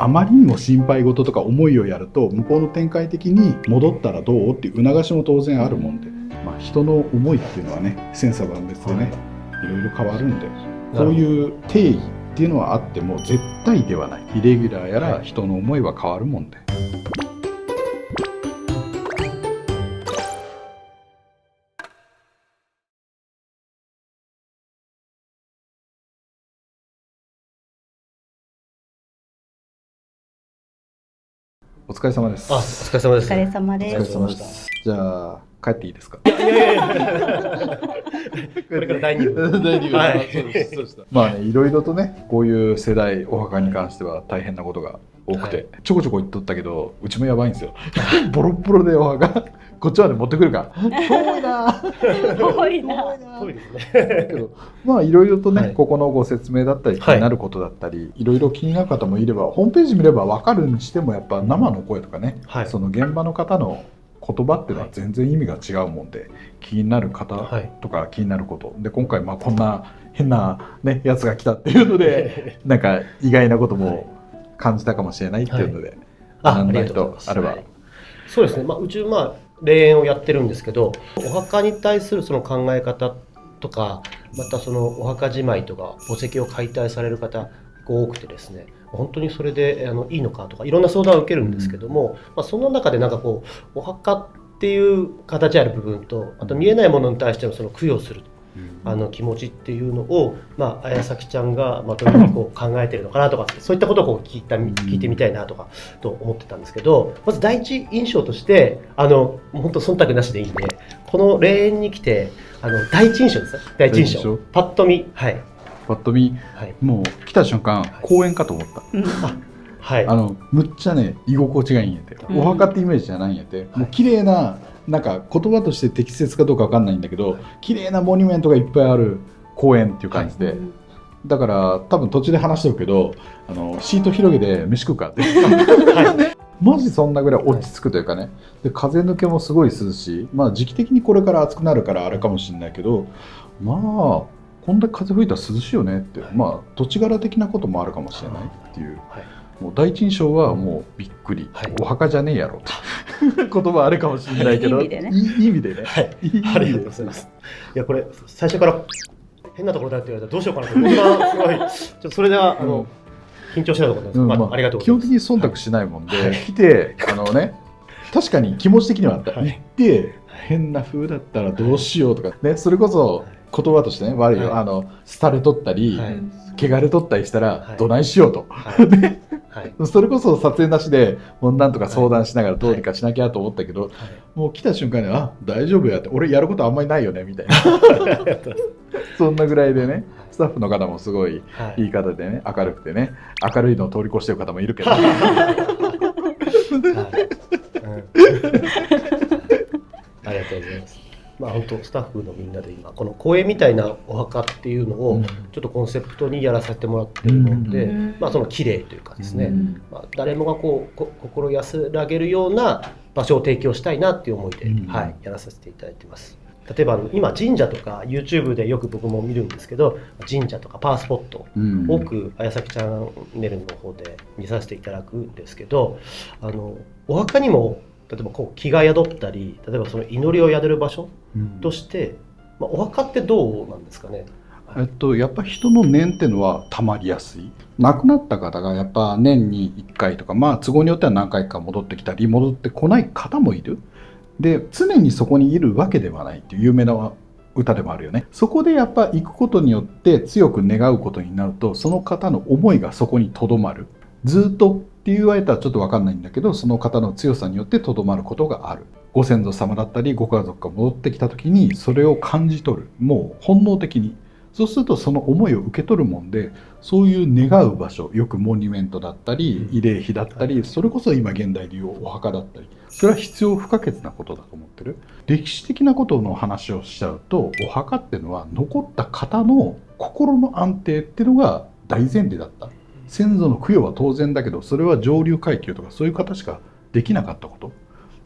あまりにも心配事とか思いをやると向こうの展開的に戻ったらどうっていう促しも当然あるもんで、人の思いっていうのはね千差万別でね、いろいろ変わるんで、こういう定義っていうのはあっても絶対ではない。イレギュラーやら人の思いは変わるもんで。お疲れ様です。お疲れ様です。お疲れ様です。お疲れ様です。じゃあ帰っていいですか。いやこれから第2部。第2部。はい。まあね、いろいろとね、こういう世代お墓に関しては大変なことが多くて、はい、ちょこちょこ言っとったけど、うちもやばいんですよ。ボロッボロでお墓こっちまで持ってくるか。遠いな。遠いな。遠いですね。だけど、まあいろいろとね、はい、ここのご説明だったり気になることだったり、いろいろ気になる方もいれば、ホームページ見れば分かるにしてもやっぱ生の声とかね、はい、その現場の方の言葉っていうのは全然意味が違うもんで、気になる方とか気になることで、今回まあこんな変なねやつが来たっていうのでなんか意外なことも感じたかもしれないっていうので、案内とあれば。そうですね。うち霊園をやってるんですけど、お墓に対するその考え方とか、またそのお墓じまいとか墓石を解体される方が多くてですね、本当にそれでいいのかとかいろんな相談を受けるんですけども、その中でなんかこうお墓っていう形ある部分と、あと見えないものに対してのその供養する気持ちっていうのを、綾崎ちゃんがどういうふうにこう考えてるのかなとか、そういったことをこう聞いてみたいなとかと思ってたんですけど、まず第一印象として本当忖度なしでいいんで、この霊園に来て第一印象ですね。第一印象パッと見、はいパッと見、はい、もう来た瞬間、はい、公園かと思った、はい、むっちゃね居心地がいいんやて、お墓ってイメージじゃないんやて、もう綺麗な、なんか言葉として適切かどうか分かんないんだけど、綺麗なモニュメントがいっぱいある公園っていう感じで、だから多分途中で話してるけど、シート広げて飯食うかって、マジそんなぐらい落ち着くというかね、で風抜けもすごい涼しい、時期的にこれから暑くなるからあれかもしれないけど、こんだけ風吹いたら涼しいよねって、土地柄的なこともあるかもしれないっていう、もう第一印象はもうびっくり、お墓じゃねえやろって言葉あれかもしれないけど、いい意味でね。ありがとうございます。いやこれ最初から変なところだって言われたらどうしようかなと、すごいちょっとそれでは緊張してたところなんですけど、ありがとうございます。基本的に忖度しないもんで、来て確かに気持ち的にはあった。行って変な風だったらどうしようとかね、それこそ言葉としてね悪いよ、廃れとったり、汚れとったりしたらどないしようと、それこそ撮影なしでもうなんとか相談しながらどうにかしなきゃと思ったけど、もう来た瞬間に大丈夫やって、俺やることあんまりないよねみたいなそんなぐらいでね、スタッフの方もすごいいい方でね、明るくてね、明るいのを通り越してる方もいるけどありがとうございます。本当スタッフのみんなで今この公園みたいなお墓っていうのをちょっとコンセプトにやらせてもらってるので、その綺麗というかですね、誰もがこう心安らげるような場所を提供したいなっていう思いで、やらさせていただいてます。例えば今神社とか YouTube でよく僕も見るんですけど、神社とかパワースポット、多く綾崎チャンネルの方で見させていただくんですけど、お墓にも例えば気が宿ったり、例えばその祈りを宿る場所として、お墓ってどうなんですかね。やっぱ人の念っていうのはたまりやすい。亡くなった方がやっぱ年に1回とか、都合によっては何回か戻ってきたり戻ってこない方もいる。で常にそこにいるわけではないっていう有名な歌でもあるよね。そこでやっぱ行くことによって強く願うことになると、その方の思いがそこにとどまる。ずっとって言われたらちょっと分かんないんだけど、その方の強さによってとどまることがある。ご先祖様だったりご家族が戻ってきた時にそれを感じ取る、もう本能的に。そうするとその思いを受け取るもんで、そういう願う場所、よくモニュメントだったり慰霊碑だったり、それこそ今現代でいうお墓だったり、それは必要不可欠なことだと思ってる。歴史的なことの話をしちゃうと、お墓っていうのは残った方の心の安定っていうのが大前提だった。先祖の供養は当然だけど、それは上流階級とかそういう方しかできなかったこと。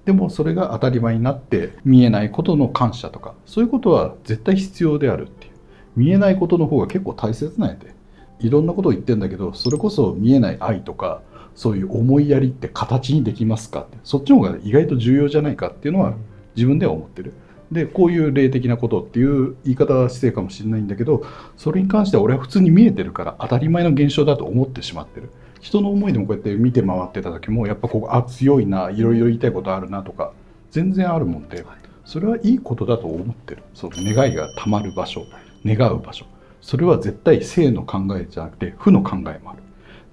でもそれが当たり前になって、見えないことの感謝とかそういうことは絶対必要であるっていう、見えないことの方が結構大切なんやで。いろんなことを言ってんだけど、それこそ見えない愛とかそういう思いやりって形にできますかって、そっちの方が意外と重要じゃないかっていうのは自分では思ってる。でこういう霊的なことっていう言い方は失礼かもしれないんだけど、それに関しては俺は普通に見えてるから当たり前の現象だと思ってしまってる。人の思いでもこうやって見て回ってた時もやっぱここ強いな、いろいろ言いたいことあるなとか全然あるもんで、それはいいことだと思ってる。その願いがたまる場所、願う場所、それは絶対正の考えじゃなくて負の考えもある。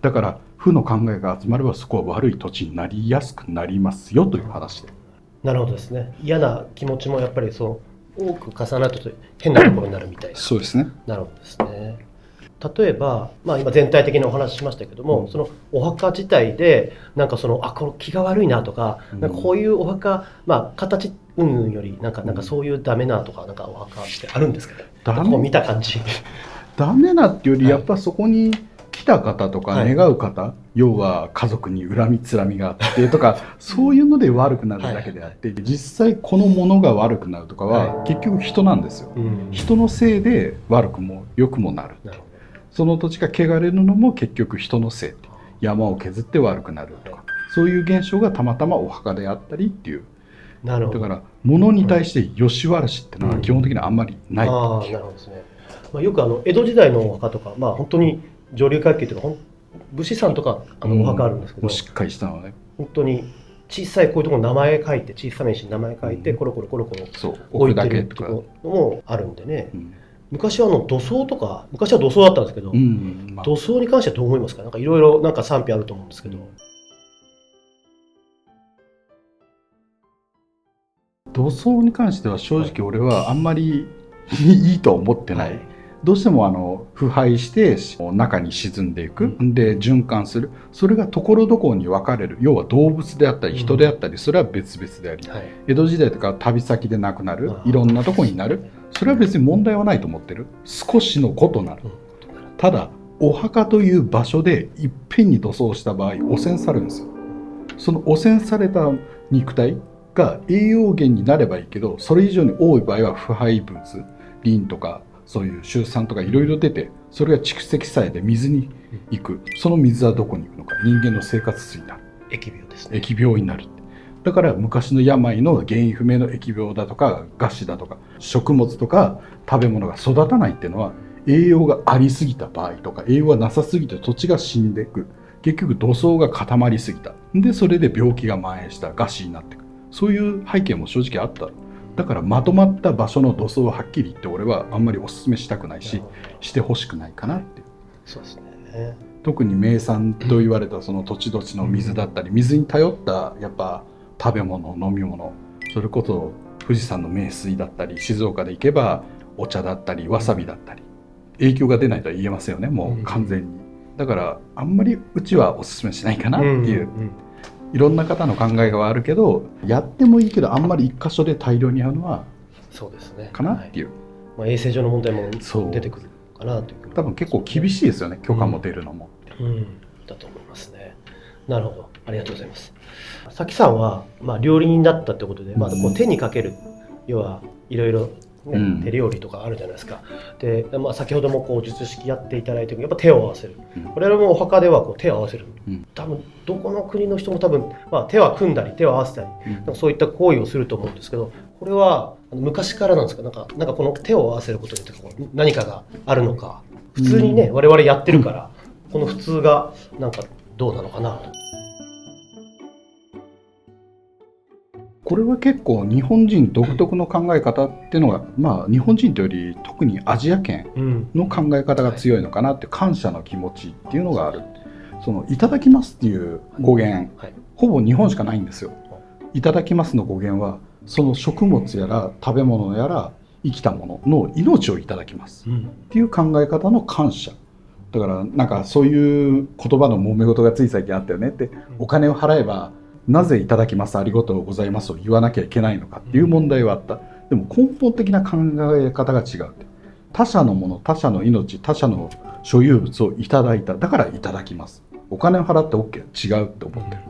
だから負の考えが集まればそこは悪い土地になりやすくなりますよという話で。なるほどですね。嫌な気持ちもやっぱりそう多く重なると変なところになるみたいな。そうですね。なるほどですね。例えば、今全体的なお話しましたけども、そのお墓自体でなんかこの気が悪いなとか、なんかこういうお墓、形云々よりなんかそういうダメなとか、なんかお墓ってあるんですかね。こう見た感じ。ダメなっていうよりやっぱそこに来た方とか願う方、要は家族に恨みつらみがあってとかそういうので悪くなるだけであって、実際このものが悪くなるとかは結局人なんですよ。人のせいで悪くも良くもなる。その土地が汚れるのも結局人のせい。山を削って悪くなるとか、そういう現象がたまたまお墓であったりっていう。だから物に対してよし悪しっていうのは基本的にはあんまりないっていう。なるほどですね。よく江戸時代のお墓とか、本当に上流階級というか武士さんとかお墓あるんですけど、しっかりしたのね。本当に小さいこういうところに名前書いて、小さめ石に名前書いてコロコロコロコロ置いてるところもあるんでね。昔は土葬とか、昔は土葬だったんですけど、土葬に関してはどう思いますか。なんかいろいろなんか賛否あると思うんですけど。土葬に関しては正直俺はあんまりいいとは思ってない。どうしても腐敗して中に沈んでいく、で循環する、それがところどころに分かれる、要は動物であったり人であったり、それは別々であり、江戸時代とか旅先で亡くなる、いろんなとこになる、それは別に問題はないと思ってる。少しのことなる。ただお墓という場所でいっぺんに土葬した場合汚染されるんですよ。その汚染された肉体が栄養源になればいいけど、それ以上に多い場合は腐敗物、リンとかそういう臭酸とかいろいろ出て、それが蓄積されて水に行く。その水はどこに行くのか、人間の生活水になる。疫病ですね。疫病になる。だから昔の病の原因不明の疫病だとか餓死だとか食物とか食べ物が育たないっていうのは、栄養がありすぎた場合とか栄養がなさすぎて土地が死んでいく、結局土葬が固まりすぎた、でそれで病気が蔓延した、餓死になっていく、そういう背景も正直あった。だからまとまった場所の土葬ははっきり言って俺はあんまりお勧めしたくないし、してほしくないかなっていう。そうですね。特に名産と言われたその土地土地の水だったり、水に頼ったやっぱ食べ物、飲み物、それこそ富士山の名水だったり、静岡で行けばお茶だったりわさびだったり、影響が出ないとは言えますよね、もう完全に。だからあんまりうちはお勧めしないかなっていう。いろんな方の考えがあるけど、やってもいいけどあんまり一箇所で大量にやるのはそうですねかなっていう。衛生上の問題も出てくるかなという。多分結構厳しいですよね、許可も出るのも。だと思いますね。なるほど、ありがとうございます。さきさんは料理人だったってことで、こう手にかける、要はいろいろ手料理とかあるじゃないですか。で、先ほどもこう術式やっていただいてやっぱ手を合わせる。我々もお墓ではこう手を合わせる。多分どこの国の人も多分、手は組んだり手を合わせたり、そういった行為をすると思うんですけど、これは昔からなんですか。なんかこの手を合わせることに何かがあるのか。普通にね、我々やってるから、この普通がなんかどうなのかなと。これは結構日本人独特の考え方っていうのが、日本人というより特にアジア圏の考え方が強いのかなって、感謝の気持ちっていうのがある。そのいただきますっていう語源、ほぼ日本しかないんですよ。いただきますの語源はその食物やら食べ物やら生きたものの命をいただきますっていう考え方の感謝だから、なんかそういう言葉の揉め事がつい最近あったよねって、お金を払えばなぜいただきますありがとうございますを言わなきゃいけないのかっていう問題はあった。でも根本的な考え方が違う。他者のもの、他者の命、他者の所有物をいただいた、だからいただきます。お金を払って OK は違うって思ってる。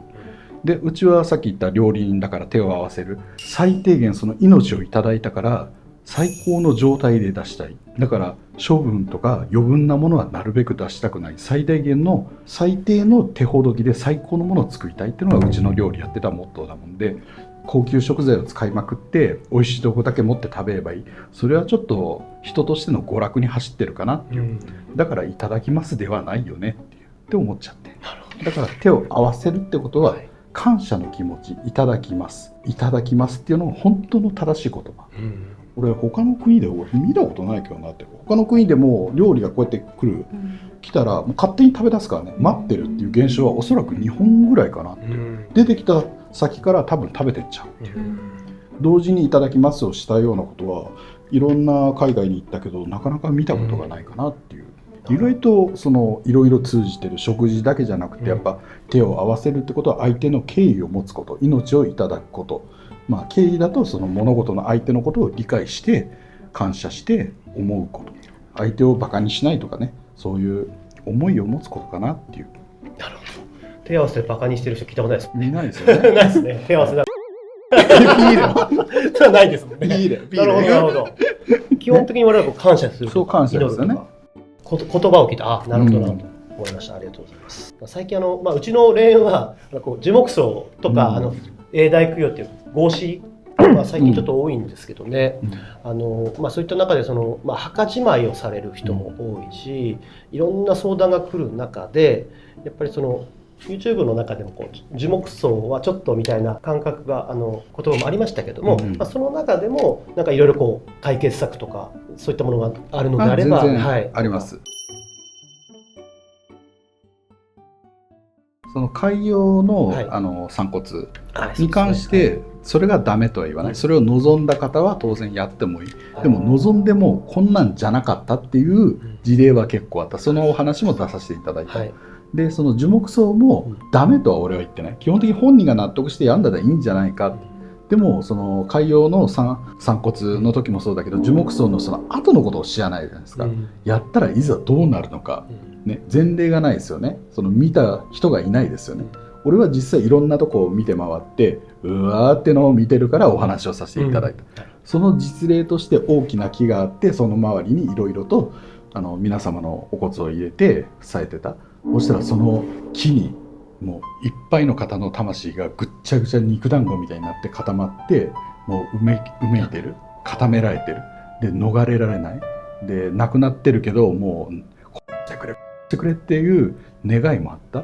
でうちはさっき言った料理人だから手を合わせる、最低限その命をいただいたから最高の状態で出したい。だから処分とか余分なものはなるべく出したくない、最大限の最低の手ほどきで最高のものを作りたいっていうのがうちの料理やってたモットーだもんで、高級食材を使いまくって美味しいとこだけ持って食べればいい、それはちょっと人としての娯楽に走ってるかなっていう、だからいただきますではないよねって思っちゃって、だから手を合わせるってことは感謝の気持ち、いただきますいただきますっていうのが本当の正しい言葉。俺他の国で見たことないけどなって、他の国でも料理がこうやって来たらもう勝手に食べ出すからね、待ってるっていう現象はおそらく日本ぐらいかなって、出てきた先から多分食べてっちゃうっていう、同時にいただきますをしたようなことはいろんな海外に行ったけどなかなか見たことがないかなっていう、意外といろいろ通じてる、食事だけじゃなくてやっぱ手を合わせるってことは相手の敬意を持つこと、命をいただくこと、敬意だとその物事の相手のことを理解して感謝して思うこと、相手をバカにしないとかね、そういう思いを持つことかなっていう。なるほど。手合わせでバカにしてる人聞いたことないですもんね。ないですよね。ないですね。手合わせだ。ピーだ。それはないですもんね。ピーだ。なるほどなるほど。基本的に我々は感謝する。そう感謝ですよね。言葉を聞いた、あ、なるほどなと思いました。ありがとうございます。最近うちの霊園は樹木葬とか永代供養っていう合祀最近ちょっと多いんですけどね、そういった中で墓じまいをされる人も多いし、いろんな相談が来る中でやっぱりYouTube の中でも樹木葬はちょっとみたいな感覚が言葉もありましたけども、その中でもなんかいろいろ解決策とかそういったものがあるのであれば、あります。その海洋の、散骨に関してそれがダメとは言わない、それを望んだ方は当然やってもいい、でも望んでもこんなんじゃなかったっていう事例は結構あった。そのお話も出させていただいた、でその樹木葬もダメとは俺は言ってない、基本的に本人が納得してやんだらいいんじゃないか。でもその海洋の散骨の時もそうだけど、樹木葬のその後のことを知らないじゃないですか、やったらいざどうなるのか、前例がないですよね。見た人がいないですよね。俺は実際いろんなとこを見て回ってうわーってのを見てるからお話をさせていただいた、その実例として大きな木があって、その周りにいろいろと皆様のお骨を入れて伝えてた。そしたらその木にもういっぱいの方の魂がぐっちゃぐちゃ肉団子みたいになって固まって、もううめいてる、固められてる、で逃れられない、で亡くなってるけどもうしてくれっていう願いもあった。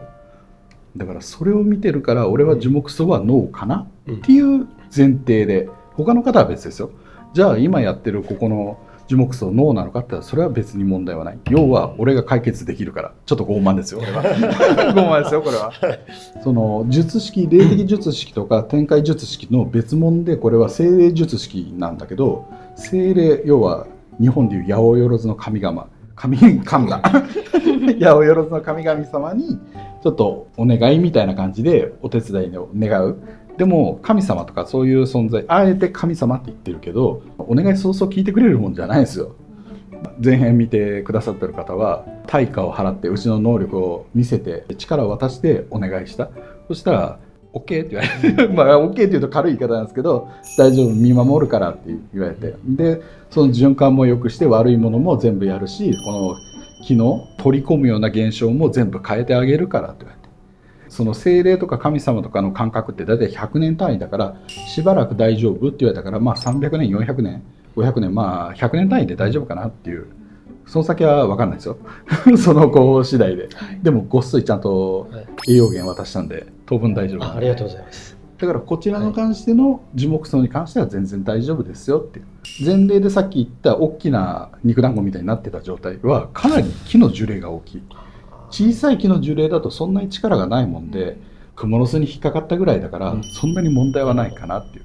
だからそれを見てるから俺は樹木葬はノーかなっていう前提で、他の方は別ですよ。じゃあ今やってるここの樹木葬ノーなのかって言ったらそれは別に問題はない。要は俺が解決できるから。ちょっと傲慢ですよ俺は傲慢ですよこれは。その術式、霊的術式とか天界術式の別物で、これは精霊術式なんだけど、精霊、要は日本でいう八百万の神々、八百万の神々様にちょっとお願いみたいな感じでお手伝いを願う。でも神様とかそういう存在、あえて神様って言ってるけど、お願いそうそう聞いてくれるもんじゃないですよ。前編見てくださってる方は対価を払ってうちの能力を見せて力を渡してお願いした。そしたら OK って言われてOK って言うと軽い言い方なんですけど、大丈夫見守るからって言われて、でその循環も良くして悪いものも全部やるし、この木の取り込むような現象も全部変えてあげるからって言われて、その精霊とか神様とかの感覚って大体100年単位だからしばらく大丈夫って言われたから、300年400年500年100年単位で大丈夫かなっていう、その先は分かんないですよその子次第で、でもごっそりちゃんと栄養源渡したんで当分大丈夫。ありがとうございます。だからこちらに関しての樹木葬に関しては全然大丈夫ですよっていう前例で、さっき言った大きな肉団子みたいになってた状態はかなり木の樹齢が大きい。小さい木の樹齢だとそんなに力がないもんで、クモの巣に引っかかったぐらいだからそんなに問題はないかなっていう。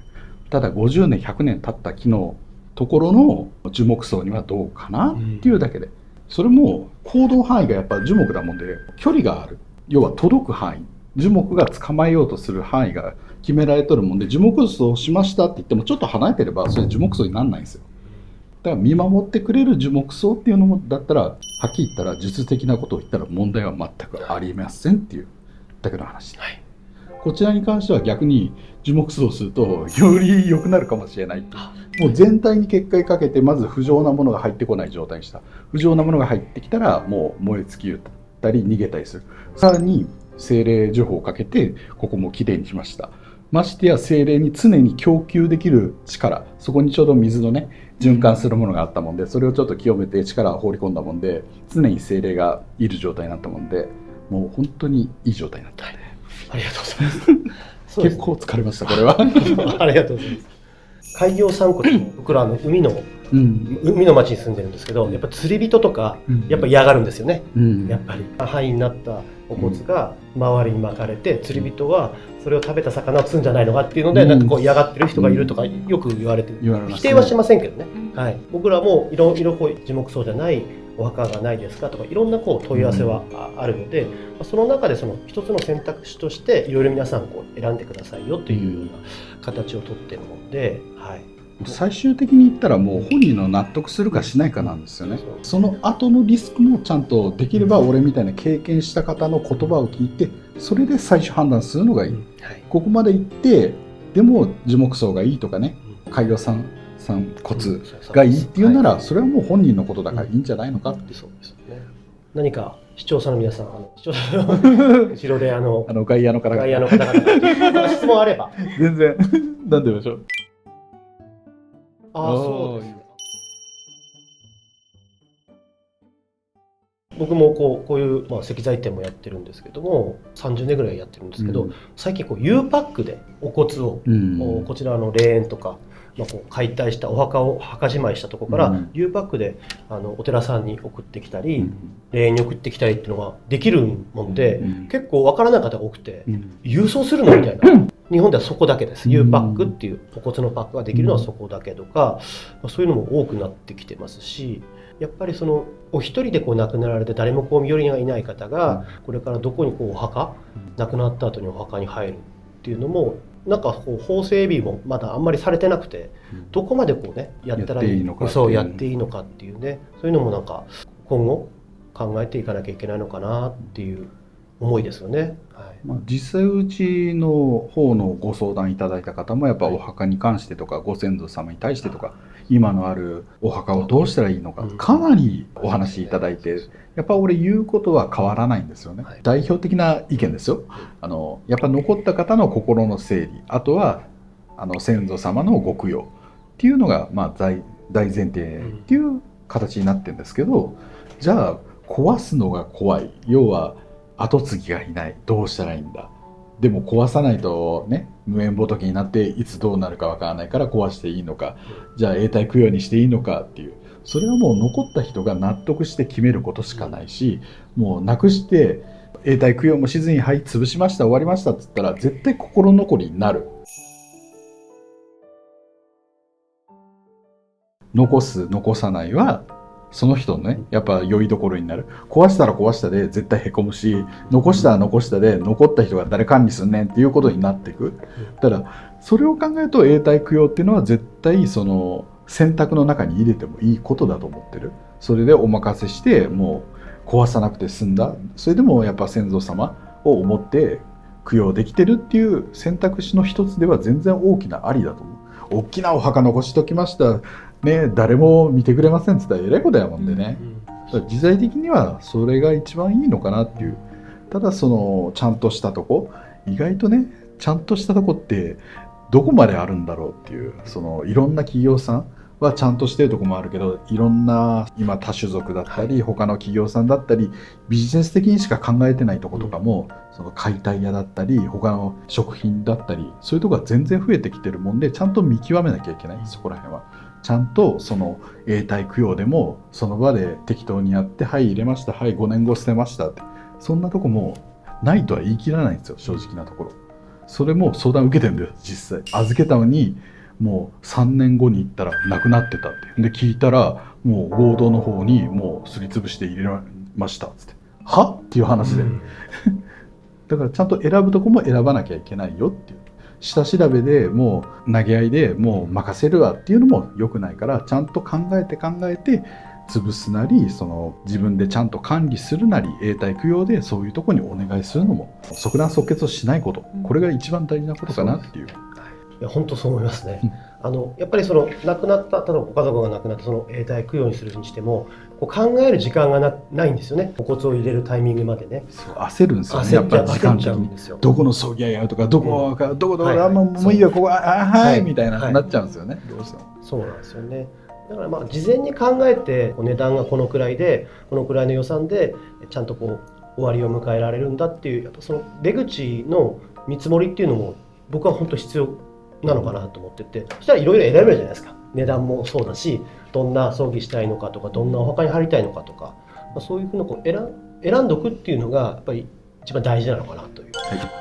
ただ50年100年経った木のところの樹木葬にはどうかなっていうだけで、それも行動範囲がやっぱ樹木だもんで距離がある、要は届く範囲、樹木が捕まえようとする範囲が決められとるもんで、樹木葬しましたって言ってもちょっと離れてればそれ樹木葬にならないんですよ。だから見守ってくれる樹木葬っていうのもだったら、はっきり言ったら術的なことを言ったら問題は全くありませんっていうだけの話、こちらに関しては逆に樹木葬をするとより良くなるかもしれない。もう全体に結界かけて、まず不浄なものが入ってこない状態にした。不浄なものが入ってきたらもう燃え尽きたり逃げたりする。さらに精霊呪法をかけてここもきれいにしました。ましてや精霊に常に供給できる力、そこにちょうど水のね循環するものがあったもんで、それをちょっと清めて力を放り込んだもんで、常に精霊がいる状態になったもんで、もう本当にいい状態になったんで、ありがとうございます結構疲れましたこれはありがとうございます。海洋散骨も僕ら海の町に住んでるんですけど、やっぱ釣り人とかやっぱ嫌がるんですよね、やっぱり灰になったお骨が周りに巻かれて、釣り人はそれを食べた魚を釣るんじゃないのかっていうので、なんかこう嫌がってる人がいるとかよく言われてる、否定はしませんけどね、はい、僕らもいろいろこう樹木葬じゃないお墓がないですかとか、いろんなこう問い合わせはあるので、その中でその一つの選択肢としていろいろ皆さんこう選んでくださいよというような形をとっているので、はい、最終的に言ったらもう本人の納得するかしないかなんですよね。その後のリスクもちゃんとできれば俺みたいな経験した方の言葉を聞いて、それで最終判断するのがいい、ここまで行ってでも樹木葬がいいとかね、海洋散骨がいいっていうなら、それはもう本人のことだからいいんじゃないのかって。そうですね。何か視聴者の皆さん、視聴者の後ろで外野の方々質問あれば全然何でもしょう。そうです。僕もこういう、石材店もやってるんですけども、30年ぐらいやってるんですけど、最近こう U パックでお骨を、こちらの霊園とか、こう解体したお墓を墓じまいしたところから、U パックでお寺さんに送ってきたり、霊園に送ってきたりっていうのができるもんで、結構わからない方が多くて、郵送するのみたいな。日本ではそこだけです。U パックっていうお骨のパックができるのはそこだけとか、そういうのも多くなってきてますし、やっぱりそのお一人でこう亡くなられて誰もこう身寄りがいない方がこれからどこにこうお墓、亡くなった後にお墓に入るっていうのもなんかこう法整備もまだあんまりされてなくて、どこまでこうねやったらいいのか、そうやっていいのかっていうね、そういうのもなんか今後考えていかなきゃいけないのかなっていう思いですよね。実際うちの方のご相談いただいた方もやっぱお墓に関してとかご先祖様に対してとか今のあるお墓をどうしたらいいのかかなりお話いただいて、やっぱ俺言うことは変わらないんですよね。代表的な意見ですよ。やっぱ残った方の心の整理、あとは先祖様のご供養っていうのが大前提っていう形になってるんですけど、じゃあ壊すのが怖い、要は後継ぎがいない、どうしたらいいんだ。でも壊さないとね、無縁仏になっていつどうなるかわからないから壊していいのか、じゃあ永代供養にしていいのかっていう、それはもう残った人が納得して決めることしかないし、もうなくして永代供養もしずにはい潰しました終わりましたって言ったら絶対心残りになる。残す残さないはその人のね、やっぱ良いどころになる。壊したら壊したで絶対へこむし、残したら残したで残った人が誰管理すんねんっていうことになっていく。ただそれを考えると永代供養っていうのは絶対その選択の中に入れてもいいことだと思ってる。それでお任せしてもう壊さなくて済んだ。それでもやっぱ先祖様を思って供養できてるっていう選択肢の一つでは全然大きなありだと思う。大きなお墓残しときましたね、誰も見てくれませんって言ったらえらいことやもんでね、時代的にはそれが一番いいのかなっていう。ただそのちゃんとしたとこ、意外とねちゃんとしたとこってどこまであるんだろうっていう、そのいろんな企業さんはちゃんとしてるとこもあるけど、いろんな今多種族だったり、他の企業さんだったりビジネス的にしか考えてないとことかも、その解体屋だったり他の食品だったりそういうとこが全然増えてきてるもんで、ちゃんと見極めなきゃいけない。そこら辺はちゃんとその永代供養でもその場で適当にやって、はい入れました、はい5年後捨てましたって、そんなとこもないとは言い切らないんですよ、正直なところ。それも相談受けてるんだよ実際。預けたのにもう3年後に行ったらなくなってたって。で聞いたらもう合同の方にもうすりつぶして入れましたっつって、はっていう話で、だからちゃんと選ぶとこも選ばなきゃいけないよっていう。下調べでもう投げ合いでもう任せるわっていうのも良くないから、ちゃんと考えて潰すなりその自分でちゃんと管理するなり永代供養でそういうところにお願いするのも即断即決をしないこと、これが一番大事なことかなっていう。いや本当そう思いますね。やっぱりその亡くなった例えばご家族が亡くなったその永代供養にするにしてもこう考える時間がないんですよね。お骨を入れるタイミングまでね。そう焦るんですよね。やっぱり時間的にどこの葬儀屋やるとかどこかどこどこあんまもういいよここはいみたいななっちゃうんですよね。どうしても。そうなんですよね。だからまあ事前に考えて値段がこのくらいでこのくらいの予算でちゃんとこう終わりを迎えられるんだっていうやっぱその出口の見積もりっていうのも僕は本当必要なのかなと思ってて、そしたらいろいろ選べるじゃないですか。値段もそうだしどんな葬儀したいのかとかどんなお墓に入りたいのかとか、そういうふうなこう選んどくっていうのがやっぱり一番大事なのかなという。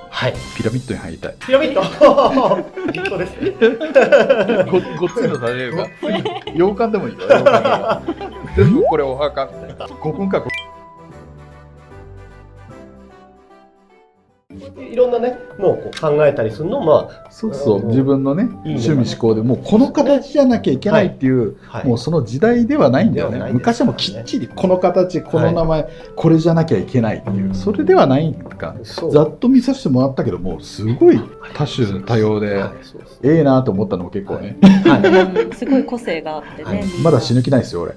はい、ピラミッドに入りたい。ピラミッド立派ですね。ごっついの例えば洋館でもいいよ。洋館でもこれお墓みたいな5分かいろんなねもうこう考えたりするのもまあそう自分のね趣味思考でもうこの形じゃなきゃいけないっていう、もうその時代ではないんだよね。昔はもうきっちりこの形この名前、これじゃなきゃいけないっていう、それではないんか。ざっと見させてもらったけどもすごい多種多様でええなと思ったのも結構ね、すごい個性があってね。まだ死ぬ気ないですよ俺。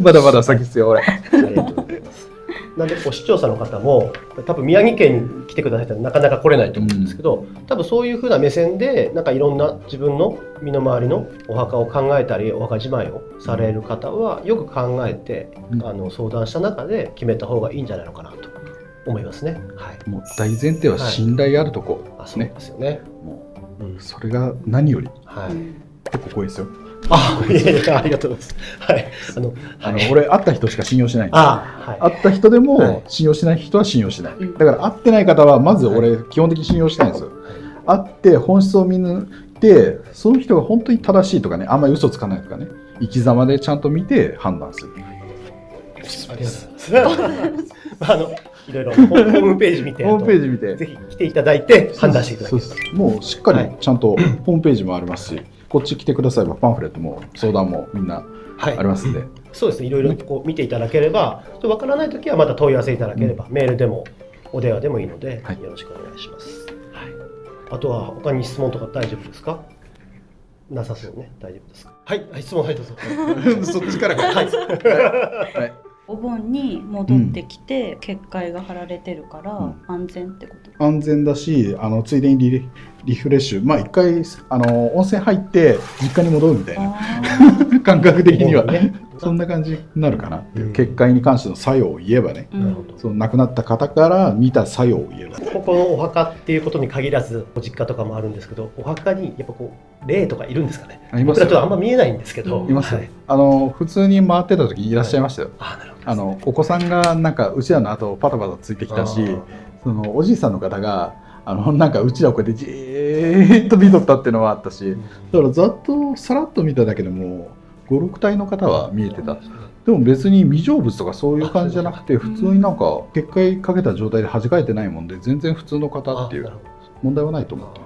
まだまだ先ですよ俺。なんでこう視聴者の方も多分宮城県に来てくださったらなかなか来れないと思うんですけど、多分そういう風な目線でなんかいろんな自分の身の回りのお墓を考えたりお墓じまいをされる方はよく考えて、相談した中で決めた方がいいんじゃないのかなと思いますね。はい、もう大前提は信頼あるとこ、そうですよね。もう、それが何より、ここですよ。いやいやありがとうございます。はい、俺会った人しか信用しないんですよ。会った人でも信用しない人は信用しない。だから会ってない方はまず俺基本的に信用しないんですよ。会って本質を見抜いてその人が本当に正しいとかね、あんまり嘘つかないとかね、生き様でちゃんと見て判断する。ありがとうございます。いろいろホームページ見てぜひ来ていただいて判断していただきます。もうしっかりちゃんとホームページもありますし、こっち来てくださいばパンフレットも相談もみんなありますんで、そうですね、いろいろこう見ていただければ、わからないときはまた問い合わせいただければ、メールでもお電話でもいいので、よろしくお願いします。あとは他に質問とか大丈夫ですか？なさそうね、大丈夫ですか？はい、質問はいどうぞ。そっちからか。はい。お盆に戻ってきて結界が張られてるから安全ってこと？安全だし、ついでにリフレッシュ、まあ一回温泉入って実家に戻るみたいな感覚的にはね、そんな感じになるかなっていう。結界に関しての作用を言えばね、その亡くなった方から見た作用を言えば、ここのお墓っていうことに限らず実家とかもあるんですけど、お墓にやっぱこう霊とかいるんですかね？ありますよ。僕らちょっとあんま見えないんですけど、いますよ。普通に回ってた時いらっしゃいましたよ。お子さんがなんかうちらの後パタパタついてきたし、そのおじいさんの方がなんかうちらをこうやってじーっと見とったっていうのはあったし、だからざっとさらっと見ただけでも5、6体の方は見えてた。でも別に未成仏とかそういう感じじゃなくて、普通になんか結界かけた状態で弾かれてないもんで、全然普通の方っていう問題はないと思って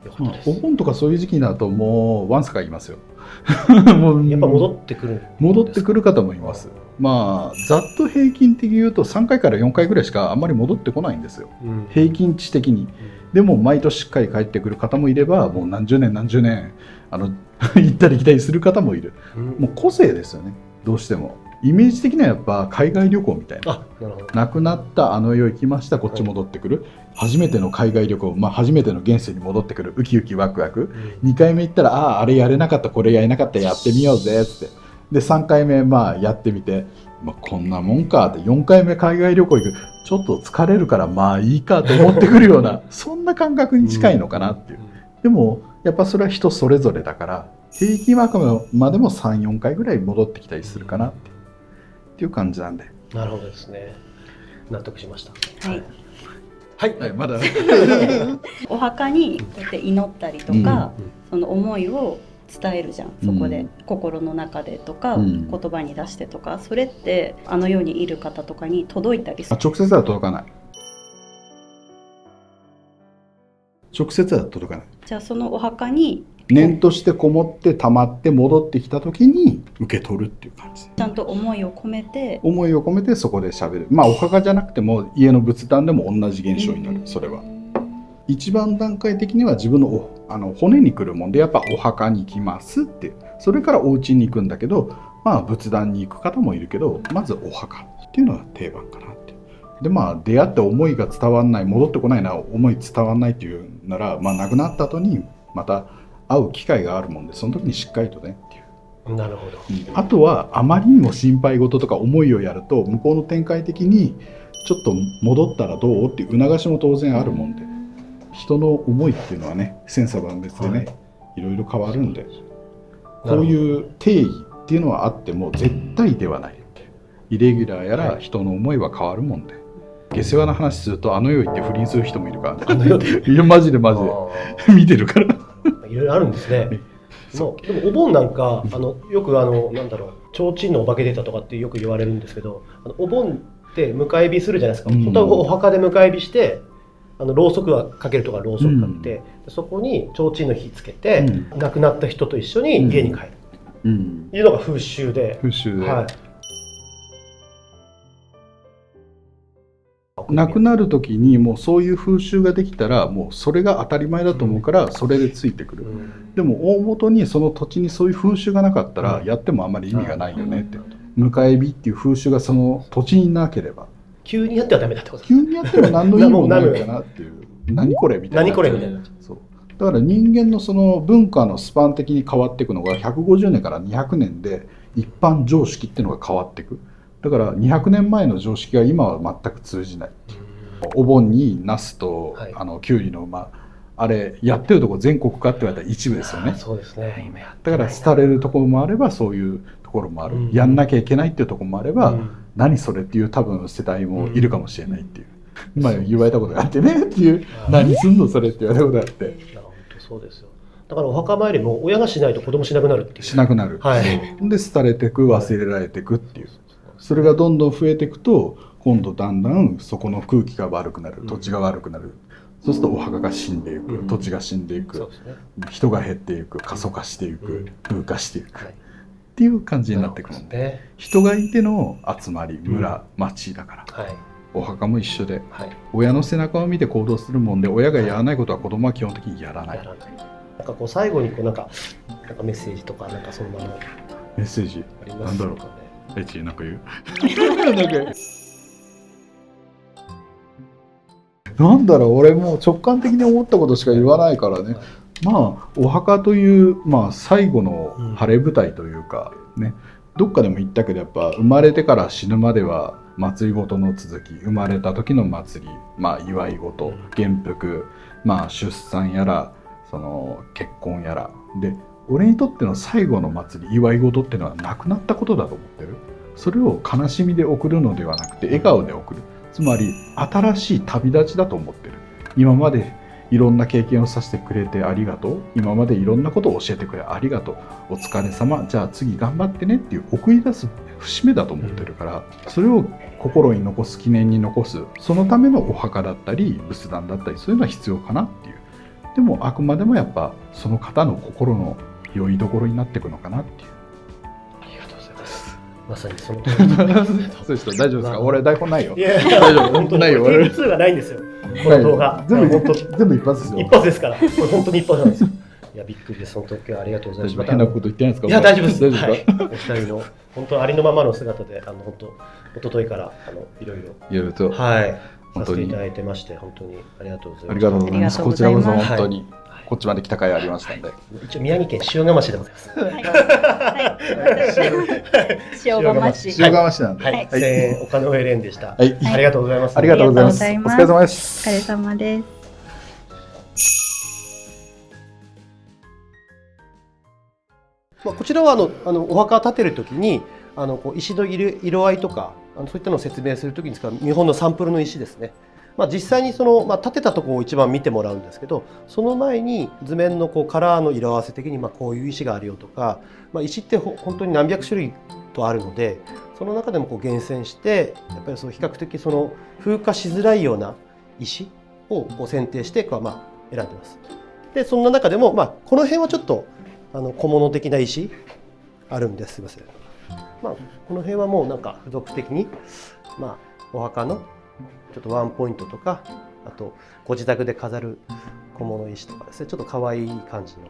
るんで、お盆とかそういう時期になるともうワンサカいますよ。もうやっぱ戻ってくる方もいます。まあざっと平均的に言うと3回から4回ぐらいしかあんまり戻ってこないんですよ、平均値的に。でも毎年しっかり帰ってくる方もいれば、もう何十年行ったり来たりする方もいる、もう個性ですよね。どうしてもイメージ的にはやっぱ海外旅行みたいな、亡くなった世行きました、こっち戻ってくる、初めての海外旅行、初めての現世に戻ってくる、ウキウキワクワク、2回目行ったらあれやれなかったこれやれなかったやってみようぜって、で3回目やってみて、こんなもんかって、4回目海外旅行行く、ちょっと疲れるからいいかと思ってくるようなそんな感覚に近いのかなっていう。でもやっぱそれは人それぞれだから、平均枠までも3、4回ぐらい戻ってきたりするかなっていう感じなんで。なるほどですね。納得しました。はい、まだお墓にこうやって祈ったりとか、その思いを伝えるじゃん、そこで、心の中でとか、言葉に出してとか、それって世にいる方とかに届いたりする？直接は届かない。直接は届かない。じゃあそのお墓に念としてこもって溜まって戻ってきた時に受け取るっていう感じで、ちゃんと思いを込めて思いを込めてそこで喋る。まあお墓じゃなくても家の仏壇でも同じ現象になる。それは一番段階的には自分の骨に来るもんで、やっぱお墓に行きますって、それからお家に行くんだけど、まあ仏壇に行く方もいるけど、まずお墓っていうのが定番かなって。でまあ出会って思いが伝わんない、戻ってこないな、思い伝わんないっていうなら、まあ亡くなった後にまた会う機会があるもんで、その時にしっかりとねっていう。なるほど。あとはあまりにも心配事とか思いをやると、向こうの展開的にちょっと戻ったらどうっていう促しも当然あるもんで、人の思いっていうのはね、千差万別でね、いろいろ変わるんで、こういう定義っていうのはあっても絶対ではない。イレギュラーやら人の思いは変わるもんで、下世話な話するとあの世行って不倫する人もいるからね。いやマジでマジで見てるから。いろいろあるんですね。でもお盆なんかよくなんだろう、提灯のお化け出たとかってよく言われるんですけど、お盆って迎え火するじゃないですか。本当はお墓で迎え火して、ろうそくはかけるとかろうそくかけて、そこに提灯の火つけて、亡くなった人と一緒に家に帰る、いうのが風習で。はい。亡くなる時にもうそういう風習ができたら、もうそれが当たり前だと思うからそれでついてくる。でも大元にその土地にそういう風習がなかったらやってもあまり意味がないよねって。迎え火っていう風習がその土地になければ、急にやってはダメだってこと。急にやっても何の意味もないかなっていう何これみたいな。何これみたいな。そうだから人間のその文化のスパン的に変わっていくのが150年から200年で一般常識っていうのが変わっていく。だから200年前の常識が今は全く通じないっていう。お盆にナスとキュウリのあれやってるとこ全国かって言われたら一部ですよね。そうですね。今やだから廃れるところもあればそういうところもある。やんなきゃいけないっていうところもあれば、何それっていう多分世代もいるかもしれないっていう。まあ言われたことがあってねっていう、何すんのそれって言われたことがあって。本当そうですよ。だからお墓参りも親がしないと子供しなくなるっていう。しなくなる。はい。で廃れていく、忘れられていくっていう。それがどんどん増えていくと、今度だんだんそこの空気が悪くなる、土地が悪くなる。そうするとお墓が死んでいく、土地が死んでいく、人が減っていく、過疎化していく、風化していくっていう感じになっていくので、人がいての集まり、村、町だから。お墓も一緒で、親の背中を見て行動するもんで、親がやらないことは子供は基本的にやらない。なんかこう最後になんかメッセージとかなんかそんなのメッセージなんだろうかね。エチなんか言うなんだろう、俺もう直感的に思ったことしか言わないからね。まあお墓という、最後の晴れ舞台というかね、どっかでも言ったけど、やっぱ生まれてから死ぬまでは祭りごとの続き、生まれた時の祭り、祝い事、元服、出産やらその結婚やらで、俺にとっての最後の祭り、祝い事っていうのは亡くなったことだと思ってる。それを悲しみで送るのではなくて笑顔で送る。つまり新しい旅立ちだと思ってる。今までいろんな経験をさせてくれてありがとう。今までいろんなことを教えてくれありがとう。お疲れ様。じゃあ次頑張ってねっていう送り出す節目だと思ってるから、それを心に残す、記念に残す、そのためのお墓だったり仏壇だったり、そういうのは必要かなっていう。でもあくまでもやっぱその方の心の良いどころになっていくのかなっていう。ありがとうございます。まさにその通り。そうです。大丈夫ですか？俺台本ないよ。いや大丈夫。本当ないよ。テープ2がないんですよ。この動画。全部一発ですよ。一発ですから。これ本当に一発なんですよ。いやびっくりです。その時はありがとうございます。変なこと言ってないですか？いや大丈夫です。大丈夫ですか？お二人の本当ありのままの姿で本当一昨日からいろいろとさせていただいてまして、本当にありがとうございます。ありがとうございます。こちらこそ本当に。こっちまで来た甲斐ありましたんで、一応宮城県塩竈市でございます。塩竈市。塩竈市なんで。はい。1000円岡上蓮でした。はい。ありがとうございます。ありがとうございます。お疲れ様です。お疲れ様です。こちらはお墓を建てるときに石の色合いとかそういったのを説明するときに使う見本のサンプルの石ですね。実際に建てたところを一番見てもらうんですけど、その前に図面のカラーの色合わせ的にこういう石があるよとか、石って本当に何百種類とあるので、その中でも厳選してやっぱり比較的風化しづらいような石を選定して選んでます。でそんな中でも、この辺はちょっと小物的な石あるんです。すいません。この辺はもうなんか付属的に、お墓のちょっとワンポイントとか、あとご自宅で飾る小物石とかですね、ちょっと可愛い感じの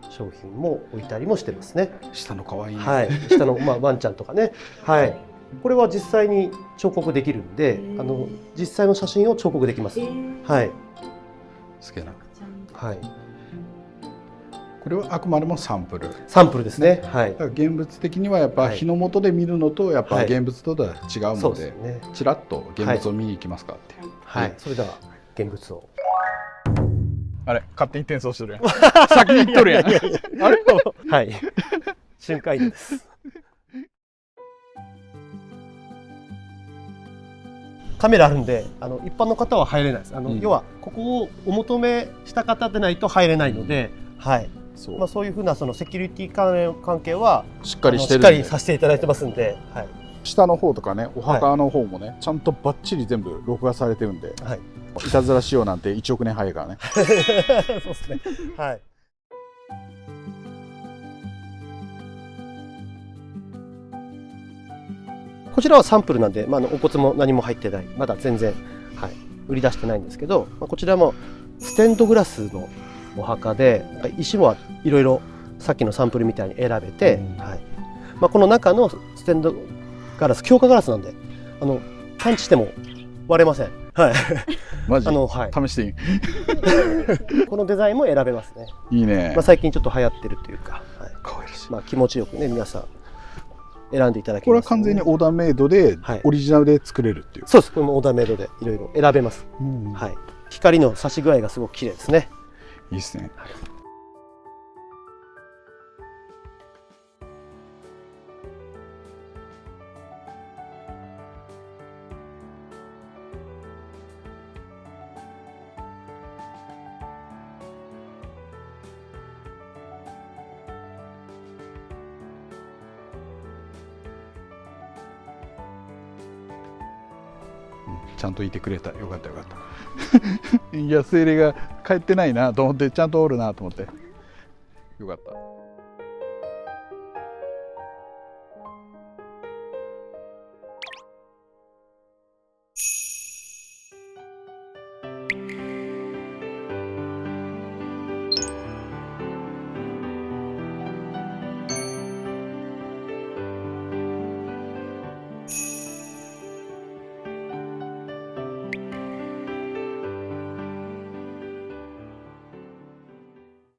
商品も置いたりもしてますね。下の可愛いね。はい、下のワンちゃんとかね。はい。これは実際に彫刻できるんで、実際の写真を彫刻できます。はい。すげえな。はい。これはあくまでもサンプル。サンプルですね。はい。だから現物的にはやっぱ日の元で見るのとやっぱ現物とでは違うので、ちらっと現物を見に行きますかっていう。はい。それでは現物を。あれ勝手に転送してるやん。先に言っとるやん。あれ？はい。瞬間移動です。カメラあるんで、一般の方は入れないです。要はここをお求めした方でないと入れないので、はい。そういうふうなそのセキュリティ関係はしっかりしてる。しっかりさせていただいてますんで、はい。下の方とかね、お墓の方もね、ちゃんとバッチリ全部録画されてるんで、はい。いたずらしようなんて1億年早いからね。そうですね。はい。こちらはサンプルなんで、お骨も何も入ってない、まだ全然、はい、売り出してないんですけど、こちらもステンドグラスのお墓で、石もいろいろさっきのサンプルみたいに選べて、はい、この中のステンドガラス、強化ガラスなんで、パンチしても割れません。はい。マジ？はい、試していい？このデザインも選べますね。いいね。最近ちょっと流行ってるというか、はい、可愛らしい。気持ちよくね、皆さん選んでいただけます、ね。これは完全にオーダーメイドで、オリジナルで作れるっていう。そうです。これもオーダーメイドでいろいろ選べます。はい。光の差し具合がすごく綺麗ですね。いいですね。ちゃんといてくれた。よかったよかった。いや、精霊が帰ってないなと思って、ちゃんとおるなと思って。よかった。